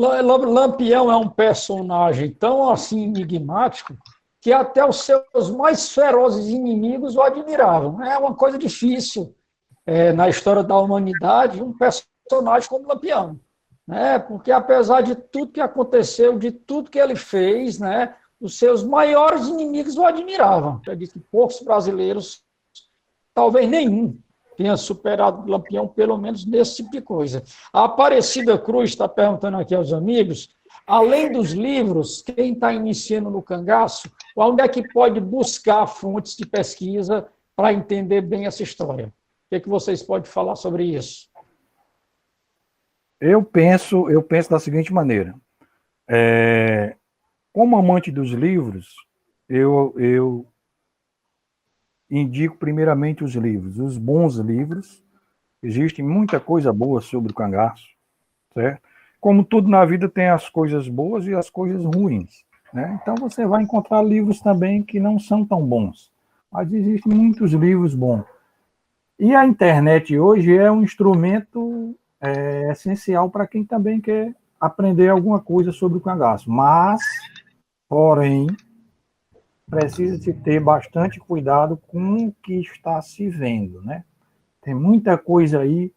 Lampião é um personagem tão assim enigmático que até os seus mais ferozes inimigos o admiravam. É uma coisa difícil na história da humanidade um personagem como Lampião, né? Porque apesar de tudo que aconteceu, de tudo que ele fez, né, os seus maiores inimigos o admiravam. Eu acredito que poucos brasileiros, talvez nenhum, tenha superado o Lampião, pelo menos nesse tipo de coisa. A Aparecida Cruz está perguntando aqui aos amigos, além dos livros, quem está iniciando no cangaço, onde é que pode buscar fontes de pesquisa para entender bem essa história? O que vocês podem falar sobre isso? Eu penso da seguinte maneira. Como amante dos livros, eu indico primeiramente os livros, os bons livros. Existe muita coisa boa sobre o cangaço, certo? Como tudo na vida tem as coisas boas e as coisas ruins, né? Então você vai encontrar livros também que não são tão bons, mas existem muitos livros bons. E a internet hoje é um instrumento essencial para quem também quer aprender alguma coisa sobre o cangaço. Mas, porém, precisa-se ter bastante cuidado com o que está se vendo, né? Tem muita coisa aí.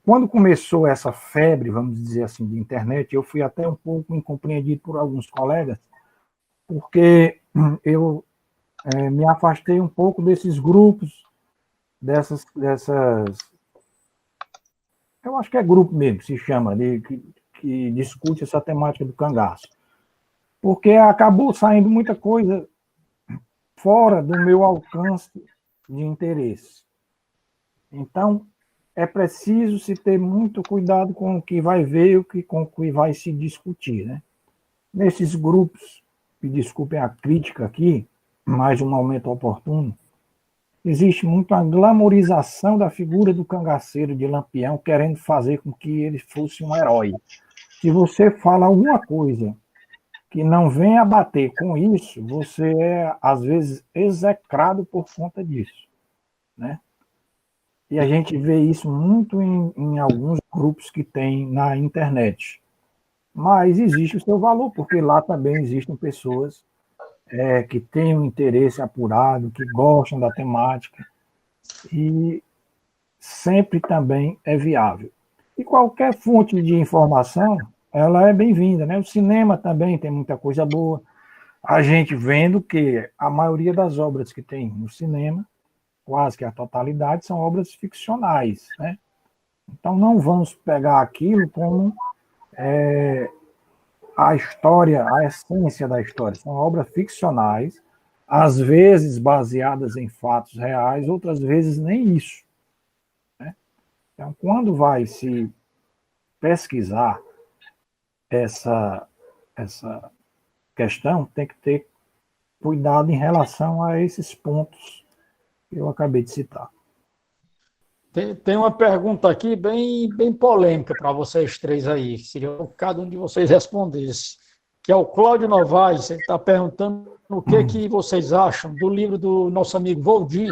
Quando começou essa febre, vamos dizer assim, de internet, eu fui até um pouco incompreendido por alguns colegas, porque eu me afastei um pouco desses grupos, dessas, eu acho que é grupo mesmo que se chama, que discute essa temática do cangaço. Porque acabou saindo muita coisa fora do meu alcance de interesse. Então, é preciso se ter muito cuidado com o que vai ver, com o que vai se discutir, né? Nesses grupos, me desculpem a crítica aqui, mas um momento oportuno, existe muito a glamorização da figura do cangaceiro de Lampião, querendo fazer com que ele fosse um herói. Se você fala alguma coisa que não venha a bater com isso, você é, às vezes, execrado por conta disso, né? E a gente vê isso muito em alguns grupos que tem na internet. Mas existe o seu valor, porque lá também existem pessoas que têm um interesse apurado, que gostam da temática, e sempre também é viável. E qualquer fonte de informação, ela é bem-vinda, né? O cinema também tem muita coisa boa. A gente vendo que a maioria das obras que tem no cinema, quase que a totalidade, são obras ficcionais, né? Então não vamos pegar aquilo como a história, a essência da história. São obras ficcionais, às vezes baseadas em fatos reais, outras vezes nem isso. Então, quando vai se pesquisar essa questão, tem que ter cuidado em relação a esses pontos que eu acabei de citar. Tem uma pergunta aqui bem polêmica para vocês três aí, seria que cada um de vocês respondesse, que é o Cláudio Novaes, ele está perguntando o que vocês acham do livro do nosso amigo Voldir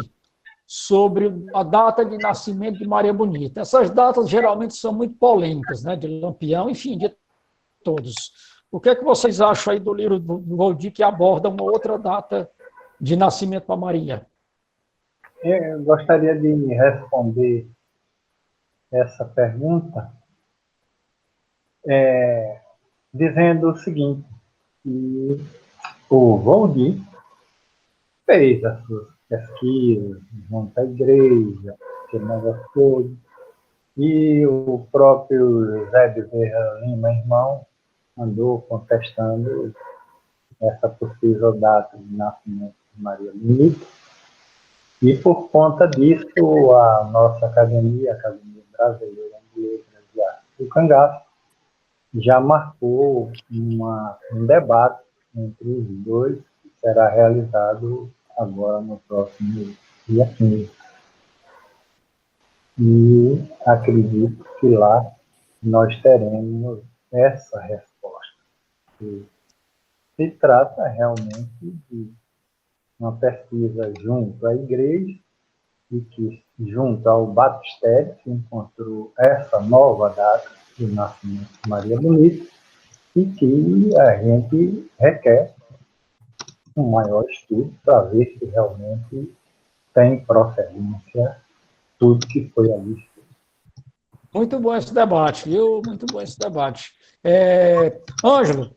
sobre a data de nascimento de Maria Bonita. Essas datas geralmente são muito polêmicas, né, de Lampião, enfim, de todos. O que vocês acham aí do livro do Voldir que aborda uma outra data de nascimento para Maria? Eu gostaria de responder essa pergunta dizendo o seguinte, que o Voldir fez as suas pesquisas junto à igreja, aquele negócio todo, e o próprio José Bezerra Lima, irmão, andou contestando essa possível data de nascimento de Maria Bonita, e por conta disso a nossa academia, a Academia Brasileira de Letras e Artes do Cangaço, já marcou um debate entre os dois, que será realizado agora no próximo dia 15. E acredito que lá nós teremos essa resposta. E se trata realmente de uma pesquisa junto à igreja e que junto ao batistério se encontrou essa nova data de Nascimento Maria Bonita, e que a gente requer um maior estudo para ver se realmente tem procedência tudo que foi ali. Muito bom esse debate, viu? Muito bom esse debate. Ângelo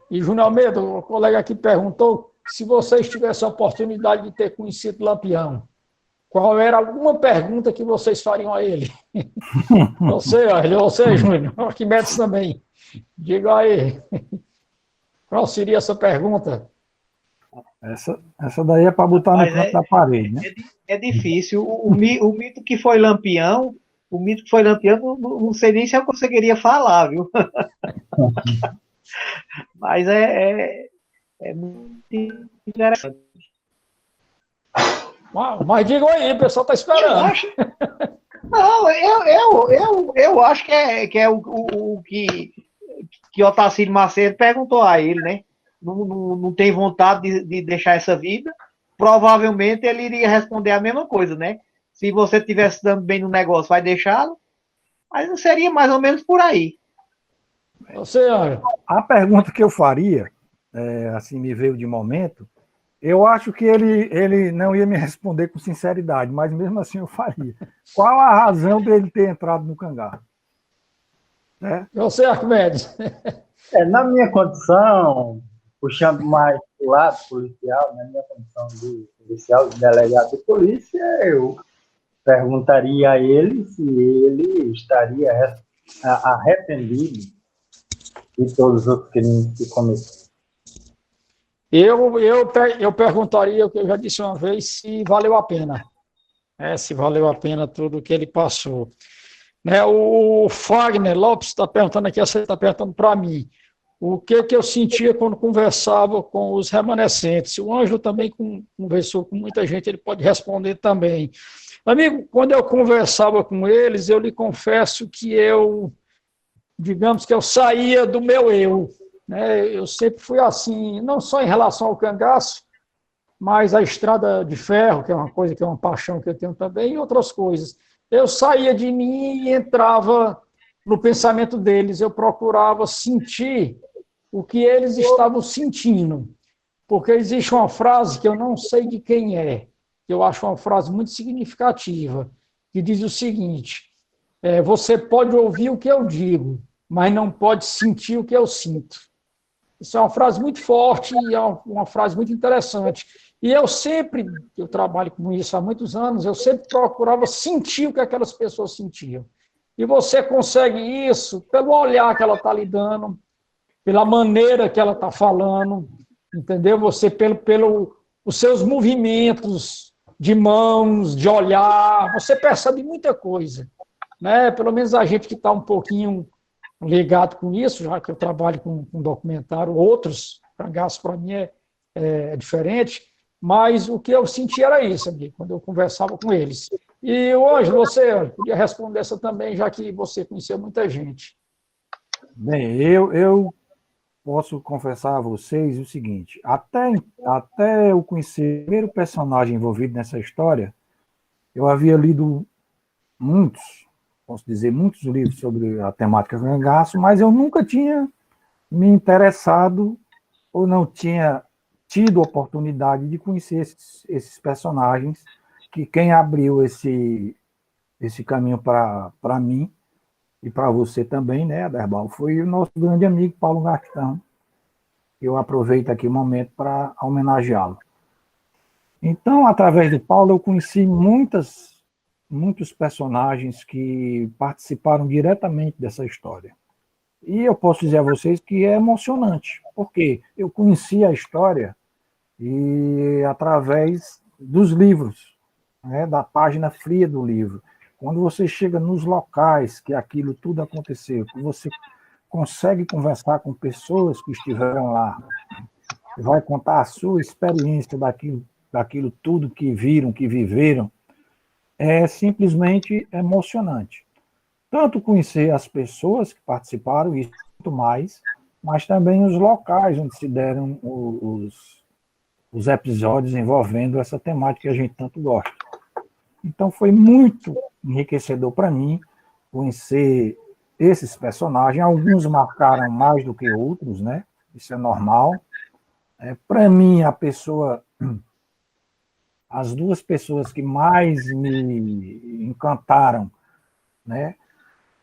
e Júnior Almeida, o colega aqui perguntou se vocês tivessem a oportunidade de ter conhecido Lampião, qual era alguma pergunta que vocês fariam a ele? Você, Ângelo, você, Júnior, Arquimedes também. Diga aí, qual seria essa pergunta? Essa daí é para botar no canto da parede, né? É difícil. O mito que foi Lampião, não sei nem se eu conseguiria falar, viu? Mas é muito interessante. Mas diga aí, o pessoal está esperando. Eu acho que é o que Otacílio Macedo perguntou a ele, né? Não tem vontade de deixar essa vida. Provavelmente ele iria responder a mesma coisa, né? Se você estivesse dando bem no negócio, vai deixá-lo? Mas não seria mais ou menos por aí. Você, Ângelo. A pergunta que eu faria, assim, me veio de momento, eu acho que ele não ia me responder com sinceridade, mas mesmo assim eu faria. Qual a razão dele ter entrado no Cangaço? Você, Arquimedes. Na minha condição, puxando mais para o lado policial, na minha condição de policial, de delegado de polícia, eu perguntaria a ele se ele estaria arrependido de todos os crimes que cometeu. Eu perguntaria o que eu já disse uma vez, se valeu a pena. Se valeu a pena tudo que ele passou. O Fagner Lopes está perguntando aqui, você está perguntando para mim, o que eu sentia quando conversava com os remanescentes. O Ângelo também conversou com muita gente, ele pode responder também. Amigo, quando eu conversava com eles, eu lhe confesso que digamos que eu saía do meu eu. Eu sempre fui assim, não só em relação ao cangaço, mas a estrada de ferro, que é uma coisa, que é uma paixão que eu tenho também, e outras coisas. Eu saía de mim e entrava no pensamento deles, eu procurava sentir o que eles estavam sentindo, porque existe uma frase que eu não sei de quem é, que eu acho uma frase muito significativa, que diz o seguinte: você pode ouvir o que eu digo, mas não pode sentir o que eu sinto. Isso é uma frase muito forte e é uma frase muito interessante. E eu trabalho com isso há muitos anos, eu sempre procurava sentir o que aquelas pessoas sentiam. E você consegue isso pelo olhar que ela está lhe dando, pela maneira que ela está falando, entendeu? Você, os seus movimentos de mãos, de olhar, você percebe muita coisa. Pelo menos a gente que está um pouquinho ligado com isso, já que eu trabalho com documentário, outros, cangaço para mim é diferente, mas o que eu senti era isso, amigo, quando eu conversava com eles. E hoje você podia responder essa também, já que você conheceu muita gente. Bem, eu posso confessar a vocês o seguinte, até eu conhecer o primeiro personagem envolvido nessa história, eu havia lido muitos livros sobre a temática cangaço, mas eu nunca tinha me interessado ou não tinha tido oportunidade de conhecer esses personagens, que quem abriu esse caminho para mim e para você também, né, Aderbal, foi o nosso grande amigo Paulo Gastão. Eu aproveito aqui o momento para homenageá-lo. Então, através do Paulo, eu conheci muitos personagens que participaram diretamente dessa história. E eu posso dizer a vocês que é emocionante, porque eu conheci a história e através dos livros, da página fria do livro. Quando você chega nos locais que aquilo tudo aconteceu, que você consegue conversar com pessoas que estiveram lá, vai contar a sua experiência daquilo tudo que viram, que viveram, é simplesmente emocionante. Tanto conhecer as pessoas que participaram, e muito mais, mas também os locais onde se deram os episódios envolvendo essa temática que a gente tanto gosta. Então foi muito enriquecedor para mim conhecer esses personagens. Alguns marcaram mais do que outros, né? Isso é normal. Para mim, as duas pessoas que mais me encantaram, né,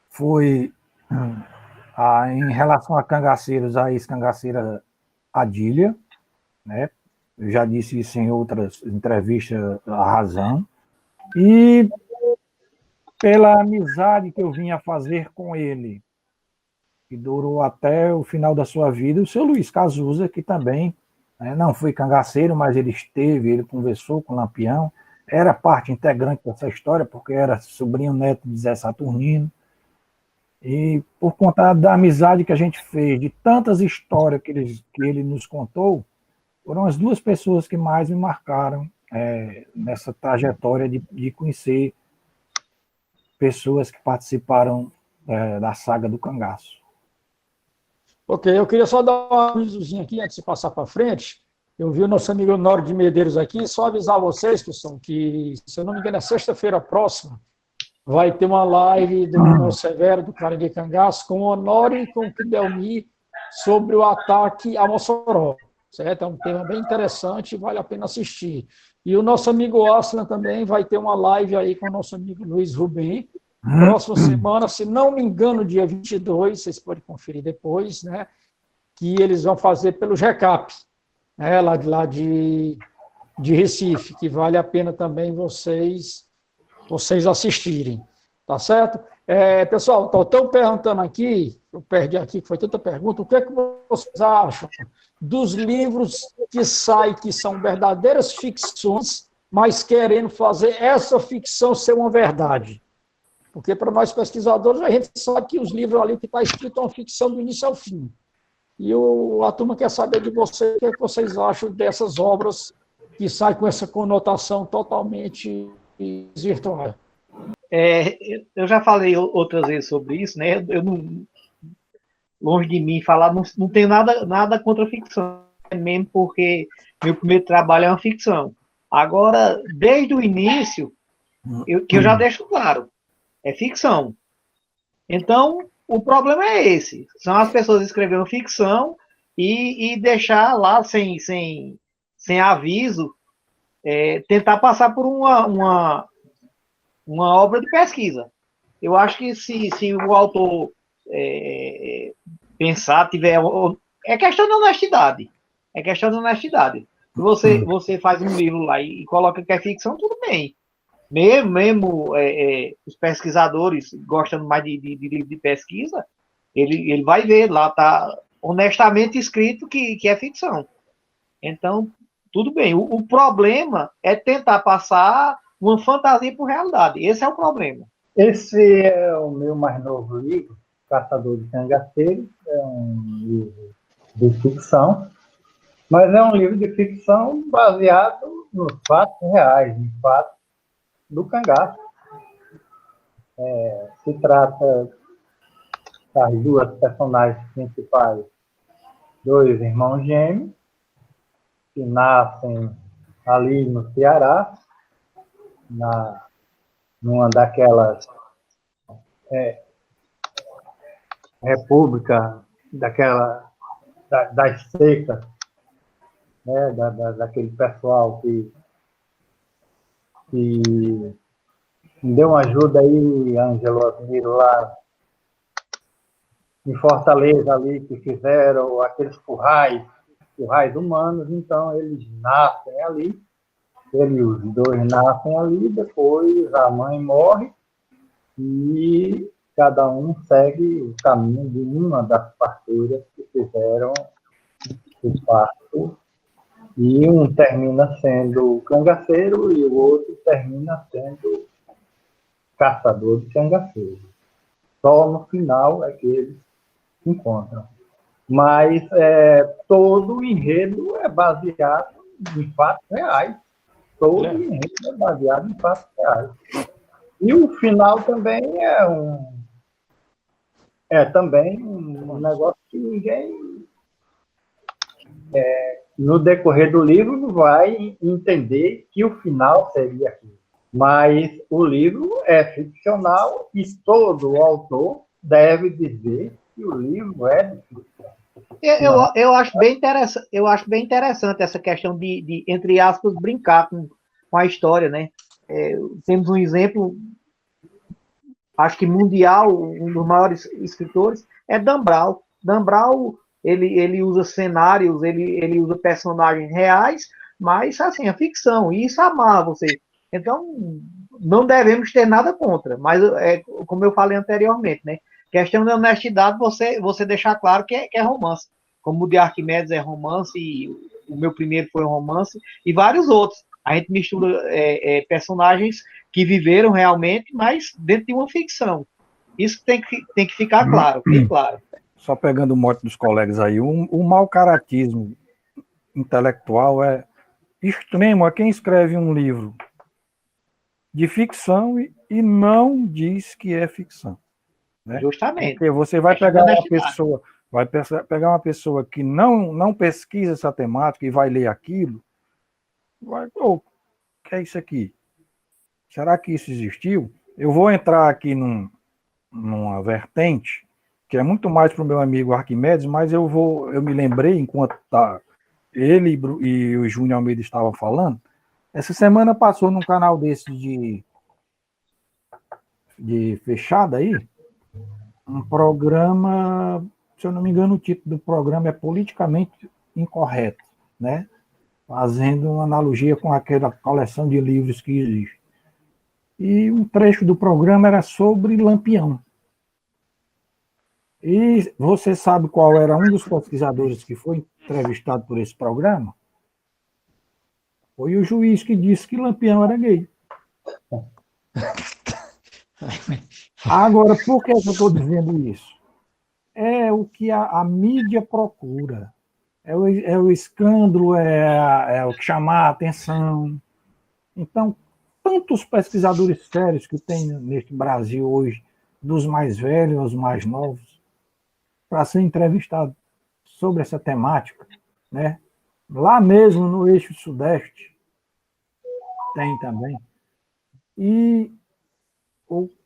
foi em relação a cangaceiros, a ex-cangaceira Adília, né? Eu já disse isso em outras entrevistas, a razão. E pela amizade que eu vinha fazer com ele, que durou até o final da sua vida, o seu Luiz Cazuza, que também, né, não foi cangaceiro, mas ele esteve, ele conversou com o Lampião, era parte integrante dessa história, porque era sobrinho neto de Zé Saturnino. E por conta da amizade que a gente fez, de tantas histórias que ele nos contou, foram as duas pessoas que mais me marcaram nessa trajetória de conhecer pessoas que participaram da saga do cangaço. Ok, eu queria só dar um avisozinho aqui antes de passar para frente. Eu vi o nosso amigo Honório de Medeiros aqui, só avisar vocês, pessoal, que, se eu não me engano, é sexta-feira próxima, vai ter uma live do nosso Severo, do Cara de Cangaço, com o Honório e com o Kidelmi, sobre o ataque a Mossoró. Certo? É um tema bem interessante, vale a pena assistir. E o nosso amigo Aslan também vai ter uma live aí com o nosso amigo Luiz Rubem. Próxima semana, se não me engano, dia 22, vocês podem conferir depois, né? Que eles vão fazer pelo RECAP, né, lá de Recife, que vale a pena também vocês assistirem. Tá certo? Pessoal, estão perguntando aqui, eu perdi aqui, que foi tanta pergunta, o que é que vocês acham dos livros que saem, que são verdadeiras ficções, mas querendo fazer essa ficção ser uma verdade? Porque, para nós pesquisadores, a gente sabe que os livros ali que está escrito é uma ficção do início ao fim. E a turma quer saber de vocês o que é que vocês acham dessas obras que saem com essa conotação totalmente virtual. Eu já falei outras vezes sobre isso, né? Eu não, longe de mim falar, não tenho nada contra a ficção, mesmo porque meu primeiro trabalho é uma ficção. Agora, desde o início, que eu já deixo claro, é ficção. Então, o problema é esse. São as pessoas escrevendo ficção e deixar lá sem aviso, tentar passar por uma obra de pesquisa. Eu acho que se o autor pensar, tiver... É questão de honestidade. É questão de honestidade. Você faz um livro lá e coloca que é ficção, tudo bem. Mesmo os pesquisadores gostando mais de livro de pesquisa, ele vai ver, lá está honestamente escrito que é ficção. Então, tudo bem. O problema é tentar passar uma fantasia por realidade. Esse é o problema. Esse é o meu mais novo livro, Caçador de Cangaceiros. É um livro de ficção, mas é um livro de ficção baseado nos fatos reais, nos fatos do cangaço. Se trata das duas personagens principais, dois irmãos gêmeos, que nascem ali no Ceará, numa daquelas república, das secas, né, daquele pessoal que me deu uma ajuda aí, Ângelo Admiro, lá em Fortaleza ali, que fizeram aqueles currais humanos. Então eles nascem ali, os dois nascem ali, depois a mãe morre e cada um segue o caminho de uma das parteiras que fizeram o parto, e um termina sendo cangaceiro e o outro termina sendo caçador de cangaceiros. Só no final é que eles se encontram. Mas todo o enredo é baseado em fatos reais. Todo o enredo é baseado em fatos reais. E o final também também um negócio que ninguém, no decorrer do livro, vai entender que o final seria aquilo. Mas o livro é ficcional e todo o autor deve dizer que o livro é de ficção. Eu acho bem interessante essa questão de entre aspas, brincar com a história, né? Temos um exemplo, acho que mundial, um dos maiores escritores, é Dan Brown. Dan Brown, ele usa cenários, ele usa personagens reais, mas, assim, é ficção, e isso amarra você. Então, não devemos ter nada contra, mas, como eu falei anteriormente, né? Questão da honestidade, você deixar claro que é romance. Como o de Arquimedes é romance, e o meu primeiro foi um romance, e vários outros. A gente mistura personagens que viveram realmente, mas dentro de uma ficção. Isso tem que ficar claro, bem claro. Só pegando o mote dos colegas aí, o mau caratismo intelectual é extremo a quem escreve um livro de ficção e não diz que é ficção. Né? Justamente. Porque você vai pegar uma pessoa que não pesquisa essa temática e vai ler aquilo, o que é isso aqui? Será que isso existiu? Eu vou entrar aqui numa vertente que é muito mais para o meu amigo Arquimedes, mas eu me lembrei, enquanto ele e o Júnior Almeida estavam falando, essa semana passou num canal desse de fechada aí, um programa, se eu não me engano, o título do programa é Politicamente Incorreto, né? Fazendo uma analogia com aquela coleção de livros que existe. E um trecho do programa era sobre Lampião. E você sabe qual era um dos pesquisadores que foi entrevistado por esse programa? Foi o juiz que disse que Lampião era gay. Agora, por que eu estou dizendo isso? É o que a mídia procura. É o escândalo, é o que chamar a atenção. Então, tantos pesquisadores sérios que tem neste Brasil hoje, dos mais velhos aos mais novos, para ser entrevistado sobre essa temática, né? Lá mesmo no eixo sudeste, tem também. E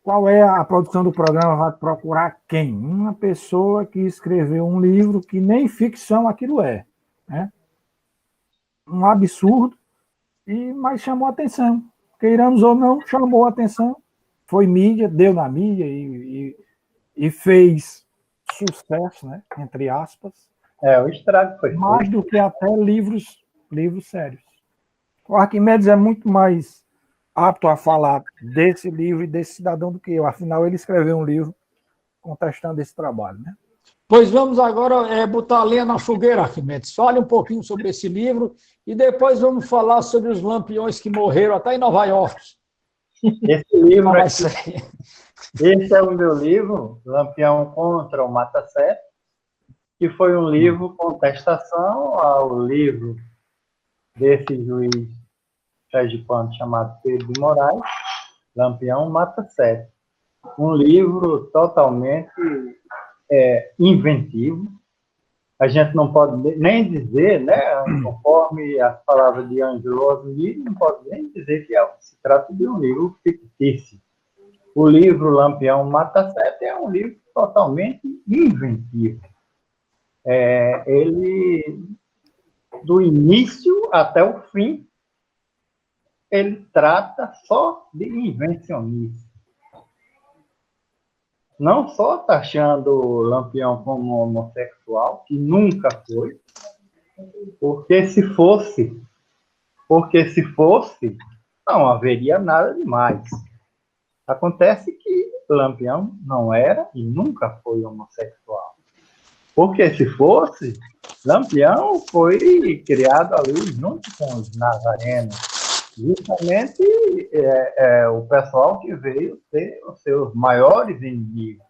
qual é a produção do programa? Vai procurar quem? Uma pessoa que escreveu um livro que nem ficção aquilo é, né? Um absurdo, mas chamou atenção. Queiramos ou não, chamou atenção. Foi mídia, deu na mídia e fez sucesso, né? Entre aspas. O estrago foi mais feito. do que até livros sérios. O Arquimedes é muito mais apto a falar desse livro e desse cidadão do que eu. Afinal, ele escreveu um livro contestando esse trabalho, né? Pois vamos agora botar a lenha na fogueira, Arquimedes. Fale um pouquinho sobre esse livro e depois vamos falar sobre os lampiões que morreram até em Nova York. Esse livro esse é o meu livro, Lampião contra o Mata-Sete, que foi um livro contestação ao livro desse juiz sergipano chamado Pedro de Moraes, Lampião Mata-Sete. Um livro totalmente inventivo. A gente não pode nem dizer, né, conforme as palavras de Ângelo Osmir, não pode nem dizer que se trata de um livro fictício. O livro Lampião Mata-Sete é um livro totalmente inventivo. Ele, do início até o fim, ele trata só de invencionismo. Não só taxando o Lampião como homossexual, que nunca foi, porque se fosse, não haveria nada demais. Acontece que Lampião não era e nunca foi homossexual. Porque se fosse, Lampião foi criado ali junto com os nazarenos. Justamente o pessoal que veio ser os seus maiores inimigos.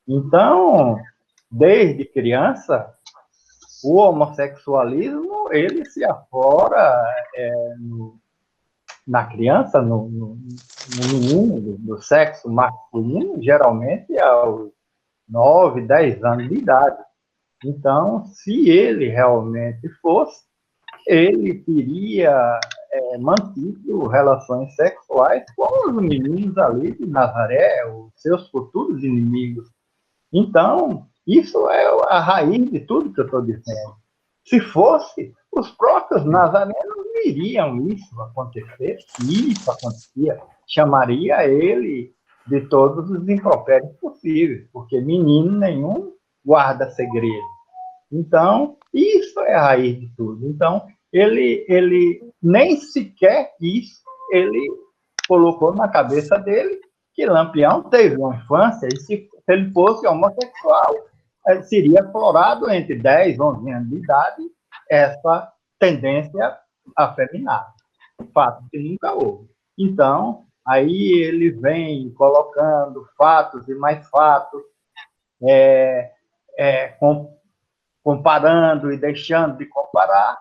Então, desde criança, o homossexualismo, ele se aflora na criança, no menino do sexo masculino, geralmente aos 9, 10 anos de idade. Então, se ele realmente fosse, ele teria mantido relações sexuais com os meninos ali de Nazaré, os seus futuros inimigos. Então, isso é a raiz de tudo que eu estou dizendo. Se fosse, os próprios nazarenos viriam isso acontecer, se isso acontecia, chamaria ele de todos os impropérios possíveis, porque menino nenhum guarda segredo. Então, isso é a raiz de tudo. Então, ele nem sequer isso, ele colocou na cabeça dele que Lampião teve uma infância, e se ele fosse homossexual, seria explorado entre 10 e 11 anos de idade essa tendência afeminada. Fato que nunca houve. Então, aí ele vem colocando fatos e mais fatos, comparando e deixando de comparar,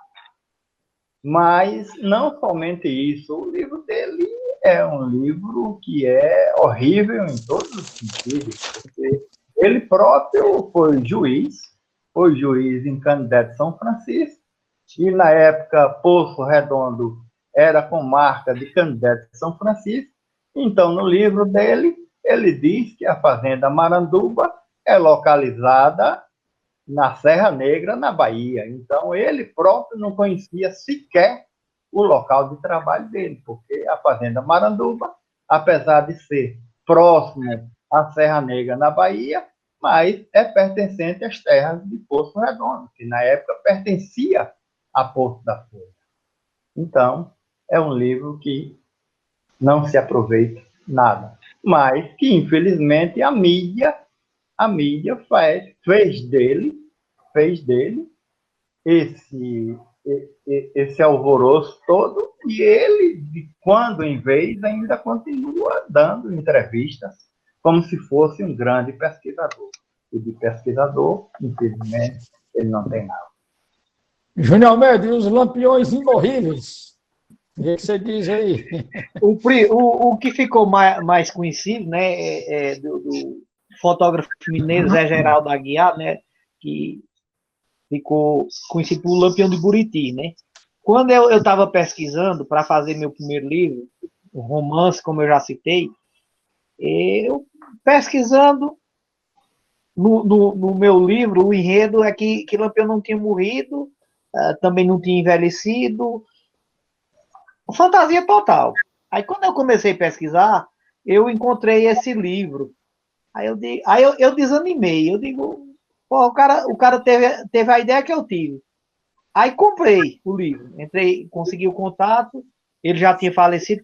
mas não somente isso, o livro dele é um livro que é horrível em todos os sentidos, porque ele próprio foi juiz em Canindé de São Francisco, e na época Poço Redondo era comarca de Canindé de São Francisco. Então, no livro dele, ele diz que a fazenda Maranduba é localizada na Serra Negra, na Bahia. Então, ele próprio não conhecia sequer o local de trabalho dele, porque a fazenda Maranduba, apesar de ser próximo à Serra Negra, na Bahia, mas é pertencente às terras de Poço Redondo, que na época pertencia a Porto da Folha. Então, é um livro que não se aproveita nada, mas que, infelizmente, a mídia fez dele esse alvoroço todo, e ele, de quando em vez, ainda continua dando entrevistas como se fosse um grande pesquisador. E de pesquisador, infelizmente, ele não tem nada. Júnior Almeida, e os Lampiões Imorríveis? O que você diz aí? O que ficou mais conhecido, né, do fotógrafo mineiro Zé Geraldo Aguiar, né, que ficou conhecido por Lampião de Buriti, né? Quando eu estava pesquisando para fazer meu primeiro livro, um romance, como eu já citei, eu pesquisando no meu livro, o enredo é que Lampião não tinha morrido, também não tinha envelhecido, fantasia total. Aí quando eu comecei a pesquisar, eu encontrei esse livro. Aí eu desanimei, eu digo, pô, o cara teve a ideia que eu tive. Aí comprei o livro, consegui o contato, ele já tinha falecido,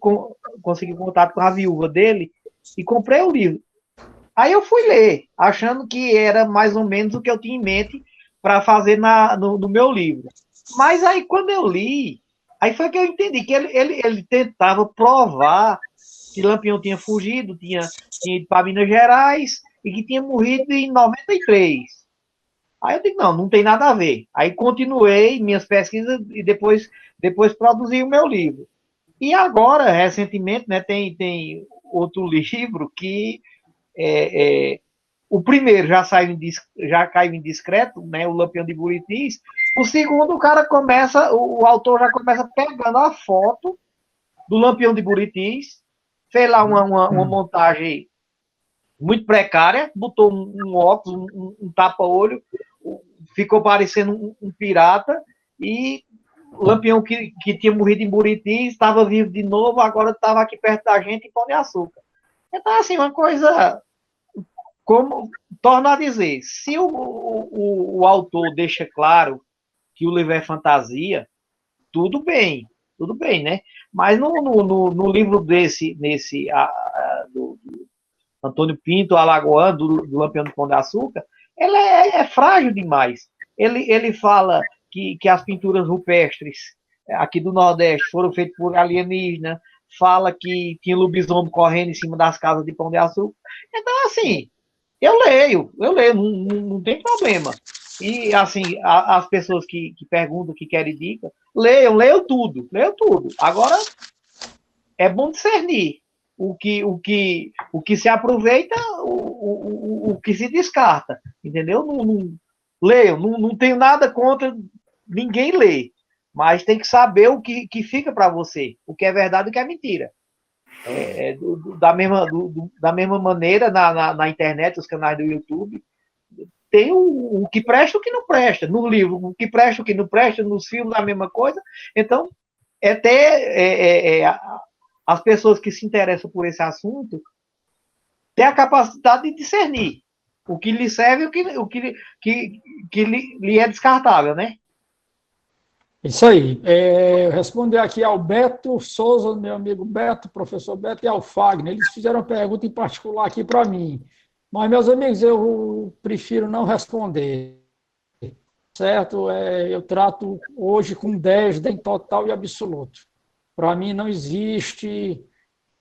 consegui o contato com a viúva dele e comprei o livro. Aí eu fui ler, achando que era mais ou menos o que eu tinha em mente para fazer no meu livro. Mas aí quando eu li, aí foi que eu entendi que ele tentava provar que Lampião tinha fugido, tinha ido para Minas Gerais e que tinha morrido em 93. Aí eu digo, não tem nada a ver. Aí continuei minhas pesquisas e depois produzi o meu livro. E agora, recentemente, né, tem outro livro que o primeiro já caiu em discreto, né, o Lampião de Buritis. O segundo, o autor já começa pegando a foto do Lampião de Buritis, fez lá uma montagem muito precária, botou um óculos, um tapa-olho, ficou parecendo um pirata, e o Lampião que tinha morrido em Buriti estava vivo de novo, agora estava aqui perto da gente em Pão de Açúcar. Então, assim, uma coisa, como torna a dizer, se o autor deixa claro que o livro é fantasia, tudo bem, né? Mas no livro do Antônio Pinto, Alagoano, do Lampião do Pão de Açúcar, ele é frágil demais. Ele fala que as pinturas rupestres aqui do Nordeste foram feitas por alienígena, fala que tinha lobisomem correndo em cima das casas de Pão de Açúcar. Então, assim, eu leio, não tem problema. E, assim, as pessoas que perguntam, que querem dica, leiam tudo. Agora, é bom discernir o que se aproveita, o que se descarta, entendeu? Leiam, não tenho nada contra ninguém ler, mas tem que saber o que fica para você, o que é verdade e o que é mentira. Da mesma maneira, na internet, os canais do YouTube, tem o que presta e o que não presta. No livro, o que presta e o que não presta, nos filmes, a mesma coisa. Então, as pessoas que se interessam por esse assunto têm a capacidade de discernir o que lhe serve e o que lhe é descartável, né? Isso aí. Eu responder aqui ao Beto Souza, meu amigo Beto, professor Beto, e ao Fagner. Eles fizeram uma pergunta em particular aqui para mim. Mas, meus amigos, eu prefiro não responder. Certo? Eu trato hoje com 10 em total e absoluto. Para mim não existe,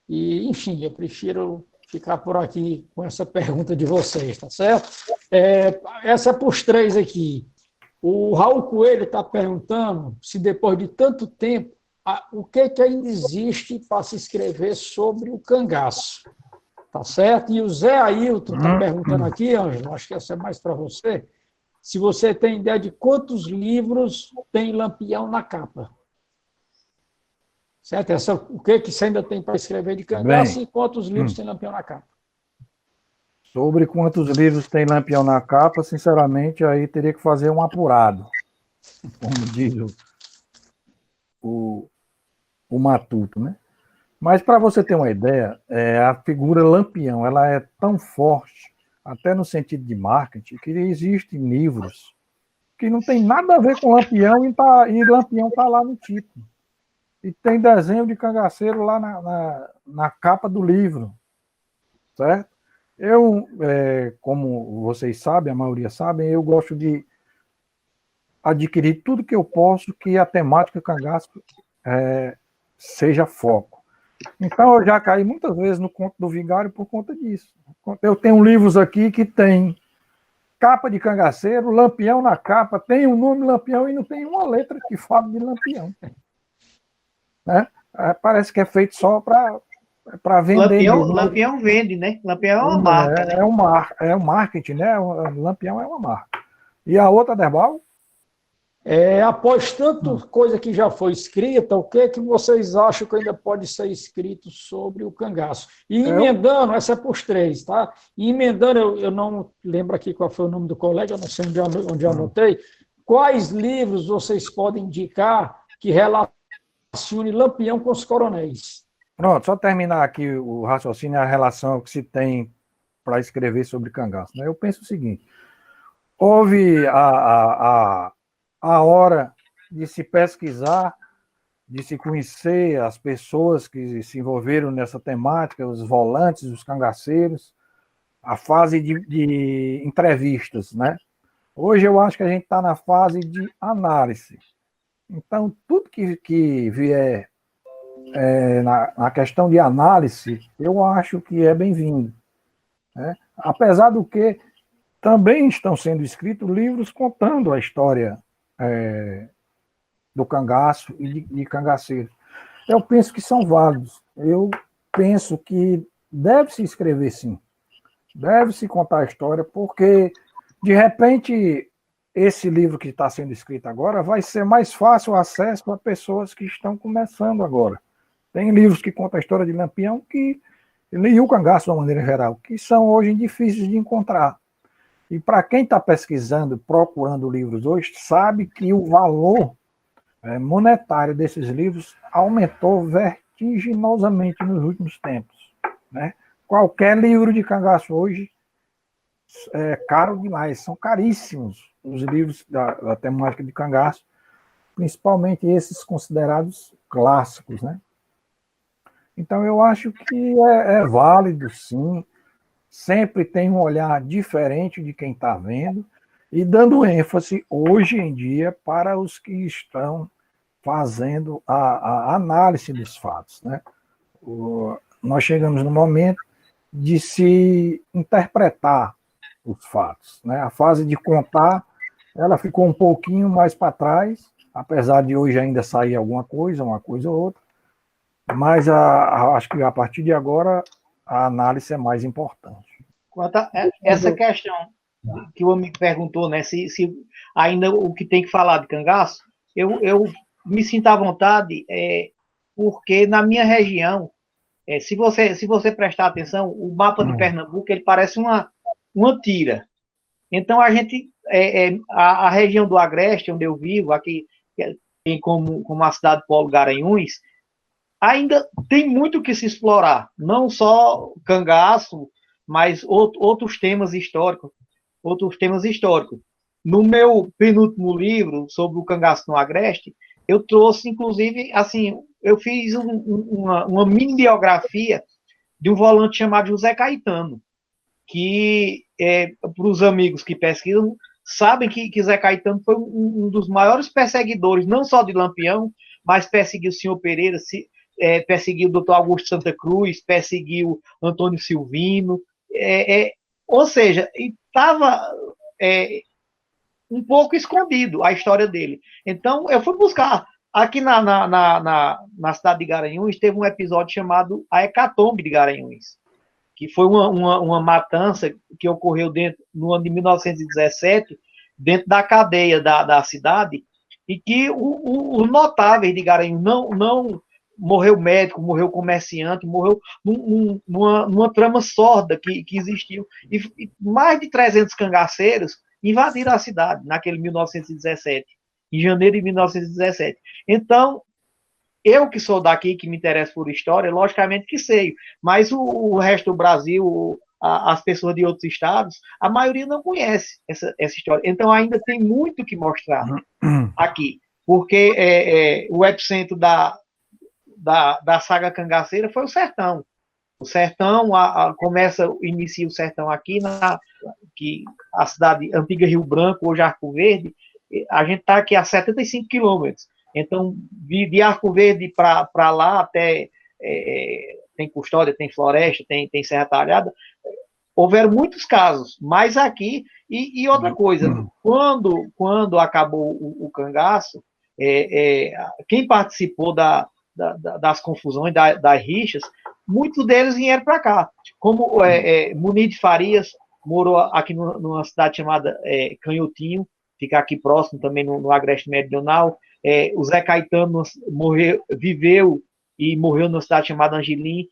e, enfim, eu prefiro ficar por aqui com essa pergunta de vocês, tá certo? Essa é para os três aqui. O Raul Coelho está perguntando se depois de tanto tempo, o que ainda existe para se escrever sobre o cangaço, tá certo? E o Zé Ailton está perguntando aqui, Ângelo, acho que essa é mais para você, se você tem ideia de quantos livros tem Lampião na capa. Certo? O que você ainda tem para escrever de cangaço e quantos livros tem Lampião na capa? Sobre quantos livros tem Lampião na capa, sinceramente, aí teria que fazer um apurado, como diz o Matuto, né? Mas, para você ter uma ideia, a figura Lampião ela é tão forte, até no sentido de marketing, que existem livros que não tem nada a ver com Lampião e Lampião está lá no título. E tem desenho de cangaceiro lá na capa do livro, certo? Eu, como vocês sabem, a maioria sabem, eu gosto de adquirir tudo que eu posso que a temática cangaço seja foco. Então, eu já caí muitas vezes no conto do Vigário por conta disso. Eu tenho livros aqui que tem capa de cangaceiro, Lampião na capa, tem o nome Lampião e não tem uma letra que fala de Lampião. Né? Parece que é feito só para vender. Lampião vende, né? Lampião é uma marca. Né? É um marketing, né? O Lampião é uma marca. E a outra, Derbal? Após tanta coisa que já foi escrita, o que vocês acham que ainda pode ser escrito sobre o cangaço? E emendando, essa é para os três, tá? E emendando, eu não lembro aqui qual foi o nome do colega, eu não sei onde eu anotei. Quais livros vocês podem indicar que relacione Lampião com os coronéis? Pronto, só terminar aqui o raciocínio, a relação que se tem para escrever sobre cangaço. Né? Eu penso o seguinte, houve a hora de se pesquisar, de se conhecer as pessoas que se envolveram nessa temática, os volantes, os cangaceiros, a fase de entrevistas, né? Hoje eu acho que a gente está na fase de análise. Então, tudo que vier na questão de análise, eu acho que é bem-vindo. Né? Apesar do que também estão sendo escritos livros contando a história do cangaço e de cangaceiros. Eu penso que são válidos. Eu penso que deve-se escrever, sim. Deve-se contar a história, porque, de repente, esse livro que está sendo escrito agora vai ser mais fácil o acesso para pessoas que estão começando agora. Tem livros que contam a história de Lampião e o cangaço, de uma maneira geral, que são hoje difíceis de encontrar. E para quem está pesquisando, procurando livros hoje, sabe que o valor monetário desses livros aumentou vertiginosamente nos últimos tempos. Né? Qualquer livro de cangaço hoje é caro demais, são caríssimos os livros da temática de cangaço, principalmente esses considerados clássicos. Né? Então eu acho que é válido, sim, sempre tem um olhar diferente de quem está vendo e dando ênfase, hoje em dia, para os que estão fazendo a análise dos fatos. Né? Nós chegamos no momento de se interpretar os fatos. Né? A fase de contar, ela ficou um pouquinho mais para trás, apesar de hoje ainda sair alguma coisa, uma coisa ou outra, mas acho que a partir de agora a análise é mais importante. Quanto a essa questão que o amigo perguntou, né, se ainda o que tem que falar de cangaço, eu me sinto à vontade, porque na minha região, se você prestar atenção, o mapa de Pernambuco ele parece uma tira. Então, a região do Agreste, onde eu vivo, aqui tem como a cidade Polo Garanhuns, ainda tem muito que se explorar, não só cangaço, mas outros temas históricos. No meu penúltimo livro sobre o cangaço no Agreste, eu trouxe, inclusive, assim, eu fiz uma mini biografia de um volante chamado José Caetano, que, para os amigos que pesquisam, sabem que Zé Caetano foi um dos maiores perseguidores, não só de Lampião, mas perseguiu o senhor Pereira, perseguiu o doutor Augusto Santa Cruz, perseguiu Antônio Silvino, ou seja, estava um pouco escondido a história dele. Então, eu fui buscar. Aqui na cidade de Garanhuns, teve um episódio chamado A Hecatombe de Garanhuns, que foi uma matança que ocorreu no ano de 1917, dentro da cadeia da cidade, e que os notáveis de Garanhuns não morreu médico, morreu comerciante, morreu numa trama sorda que existiu. E mais de 300 cangaceiros invadiram a cidade naquele 1917, em janeiro de 1917. Então, eu que sou daqui, que me interesso por história, logicamente que sei, mas o resto do Brasil, as pessoas de outros estados, a maioria não conhece essa história. Então, ainda tem muito que mostrar aqui, porque o epicentro da saga cangaceira foi o sertão. O sertão inicia o sertão aqui, que a cidade antiga Rio Branco, hoje Arco Verde, a gente está aqui a 75 quilômetros. Então, de Arco Verde para lá, até tem Custódia, tem Floresta, tem Serra Talhada, houveram muitos casos, mas aqui, e outra coisa, quando acabou o cangaço, quem participou das confusões, das rixas, muitos deles vieram para cá, como Munir de Farias, morou aqui numa cidade chamada Canhotinho, fica aqui próximo também no Agreste Meridional. O Zé Caetano viveu e morreu numa cidade chamada Angelim,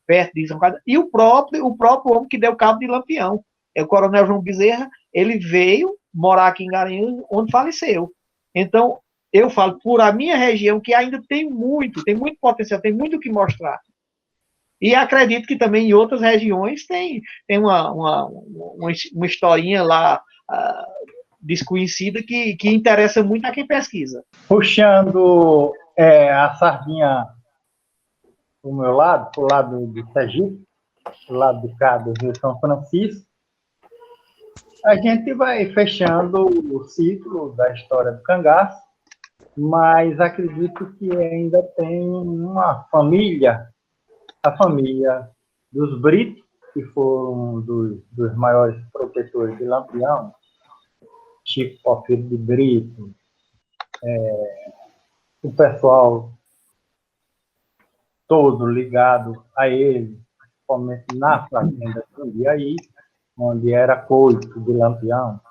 perto de São Carlos. E o próprio homem que deu cabo de Lampião, o Coronel João Bezerra, ele veio morar aqui em Garanhuns, onde faleceu. Então, eu falo por a minha região, que ainda tem muito potencial, tem muito o que mostrar. E acredito que também em outras regiões tem uma historinha lá desconhecida que interessa muito a quem pesquisa. Puxando a sardinha para o meu lado, para o lado de Sergipe, para o lado de cá do Rio São Francisco, a gente vai fechando o ciclo da história do cangaço, mas acredito que ainda tem uma família, a família dos Brito, que foram dos maiores protetores de Lampião, Chico Porfírio de Brito, o pessoal todo ligado a ele, principalmente na fazenda do Jundiaí, onde era coito de Lampião,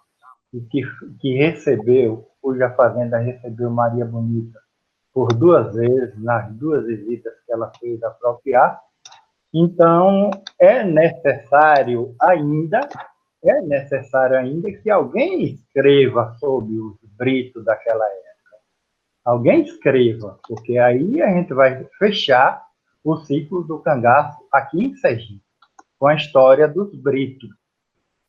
e que recebeu, cuja fazenda recebeu Maria Bonita por 2 vezes, nas 2 visitas que ela fez à própria. Então, é necessário ainda que alguém escreva sobre os Britos daquela época. Alguém escreva, porque aí a gente vai fechar o ciclo do cangaço aqui em Sergipe, com a história dos Britos.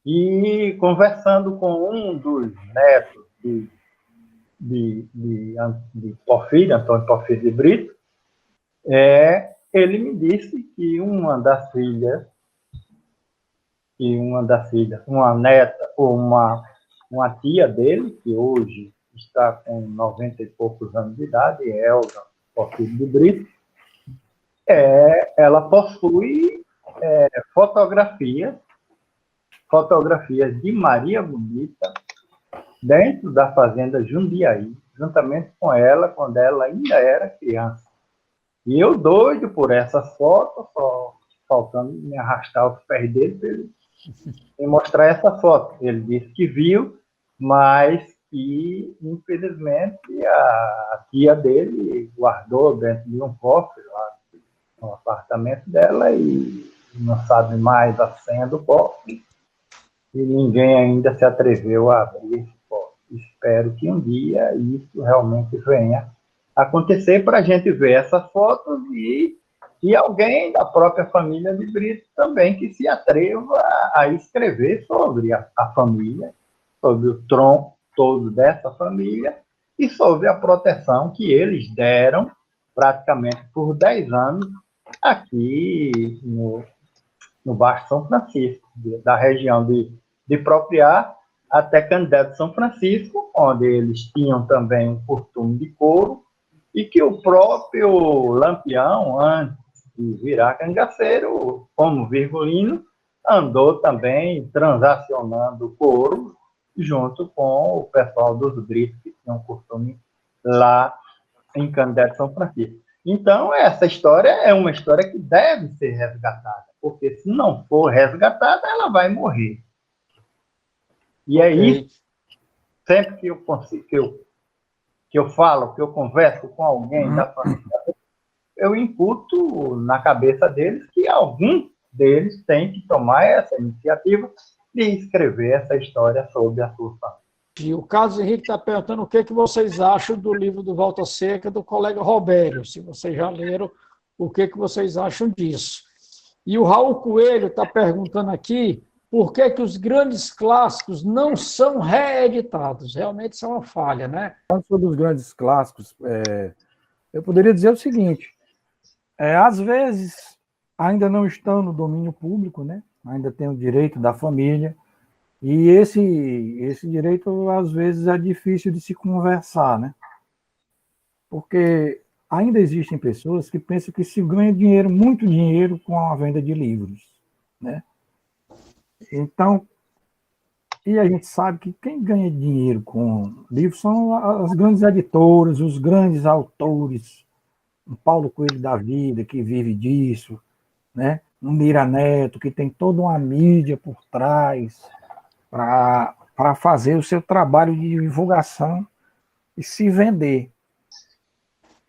E conversando com um dos netos de Porfírio, Antônio Porfírio de Brito, ele me disse que uma neta, ou uma tia dele, que hoje está com 90 e poucos anos de idade, Elza Porfírio de Brito, ela possui fotografias de Maria Bonita dentro da fazenda Jundiaí, juntamente com ela, quando ela ainda era criança. E eu doido por essas fotos, só faltando me arrastar os pés dele para ele me mostrar essa foto. Ele disse que viu, mas e, infelizmente, a tia dele guardou dentro de um cofre lá no apartamento dela e não sabe mais a senha do cofre e ninguém ainda se atreveu a abrir esse cofre. Espero que um dia isso realmente venha acontecer para a gente ver essas fotos e alguém da própria família de Brito também que se atreva a escrever sobre a família, sobre o tronco todo dessa família e sobre a proteção que eles deram praticamente por 10 anos aqui no Baixo São Francisco, da região de Propriá até Candé de São Francisco, onde eles tinham também um costume de couro, e que o próprio Lampião, antes de virar cangaceiro, como virgulino, andou também transacionando couro junto com o pessoal dos Britos, que tinham costume lá em Candé de São Francisco. Então, essa história é uma história que deve ser resgatada, porque se não for resgatada, ela vai morrer. E é isso, sempre que eu consigo, que eu falo, que eu converso com alguém da família, eu incuto na cabeça deles que algum deles tem que tomar essa iniciativa de escrever essa história sobre a sua família. E o Carlos Henrique está perguntando o que vocês acham do livro do Volta Seca, do colega Robério, se vocês já leram, o que vocês acham disso. E o Raul Coelho está perguntando aqui por que os grandes clássicos não são reeditados. Realmente isso é uma falha, né? Falando sobre os grandes clássicos, eu poderia dizer o seguinte, às vezes ainda não estão no domínio público, né? Ainda tem o direito da família, e esse direito, às vezes, é difícil de se conversar, né? Porque ainda existem pessoas que pensam que se ganha dinheiro, muito dinheiro, com a venda de livros, né? Então, e a gente sabe que quem ganha dinheiro com livros são as grandes editoras, os grandes autores, o Paulo Coelho da vida, que vive disso, né? Um Mira Neto, que tem toda uma mídia por trás, para fazer o seu trabalho de divulgação e se vender.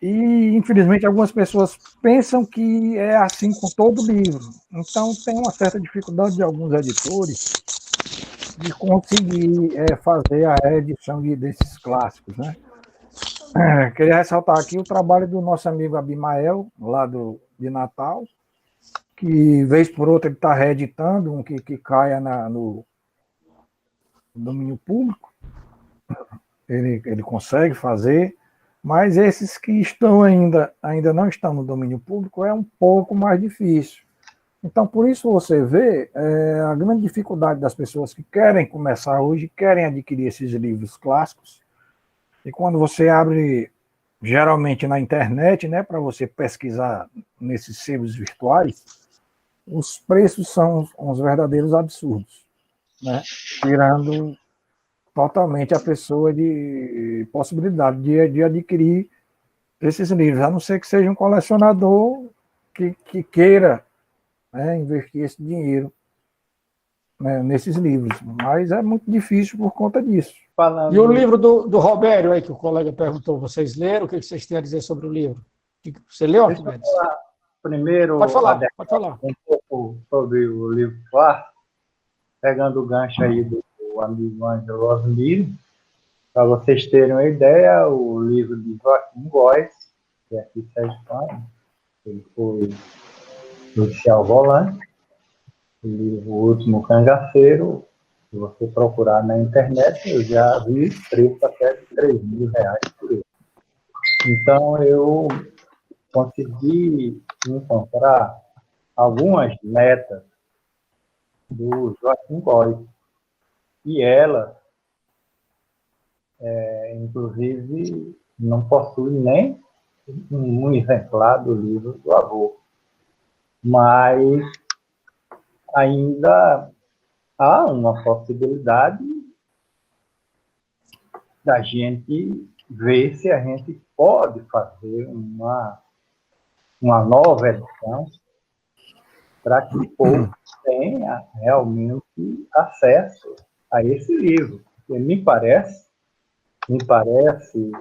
E, infelizmente, algumas pessoas pensam que é assim com todo livro. Então, tem uma certa dificuldade de alguns editores de conseguir fazer a edição desses clássicos, né? Queria ressaltar aqui o trabalho do nosso amigo Abimael, lá de Natal, que, vez por outra, ele está reeditando um que caia no domínio público, ele consegue fazer, mas esses que estão ainda não estão no domínio público é um pouco mais difícil. Então, por isso você vê a grande dificuldade das pessoas que querem começar hoje, querem adquirir esses livros clássicos, e quando você abre, geralmente na internet, né, para você pesquisar nesses sebos virtuais, os preços são uns verdadeiros absurdos, né? Tirando totalmente a pessoa de possibilidade de adquirir esses livros, a não ser que seja um colecionador que queira, né, investir esse dinheiro, né, nesses livros. Mas é muito difícil por conta disso. E o livro do Robério, aí, que o colega perguntou, vocês leram? O que vocês têm a dizer sobre o livro? Você leu, Arquimedes? Primeiro, pode falar. Um pouco sobre o livro clássico, pegando o gancho aí do amigo Ângelo Osmir, para vocês terem uma ideia, o livro de Joaquim Góes, que é aqui de Sergipe, ele foi policial volante, o livro O Último Cangaceiro, se você procurar na internet, eu já vi preço até de R$3.000 por ele. Então, eu consegui encontrar algumas metas do Joaquim Góes, e ela, inclusive, não possui nem um exemplar do livro do avô, mas ainda há uma possibilidade da gente ver se a gente pode fazer uma nova edição para que o povo tenha realmente acesso a esse livro. Porque me parece me parece,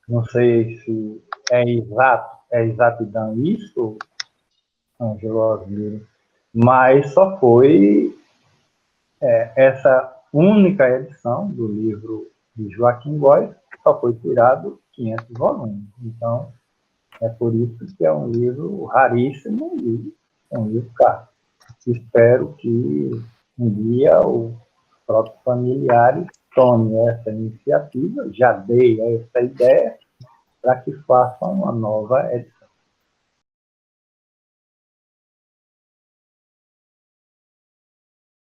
não sei se é exatidão isso, Ângelo Osmiro, mas só foi essa única edição do livro de Joaquim Góes, só foi tirado 500 volumes. Então, é por isso que é um livro raríssimo e é um livro caro. Espero que um dia os próprios familiares tomem essa iniciativa, já dei essa ideia, para que façam uma nova edição.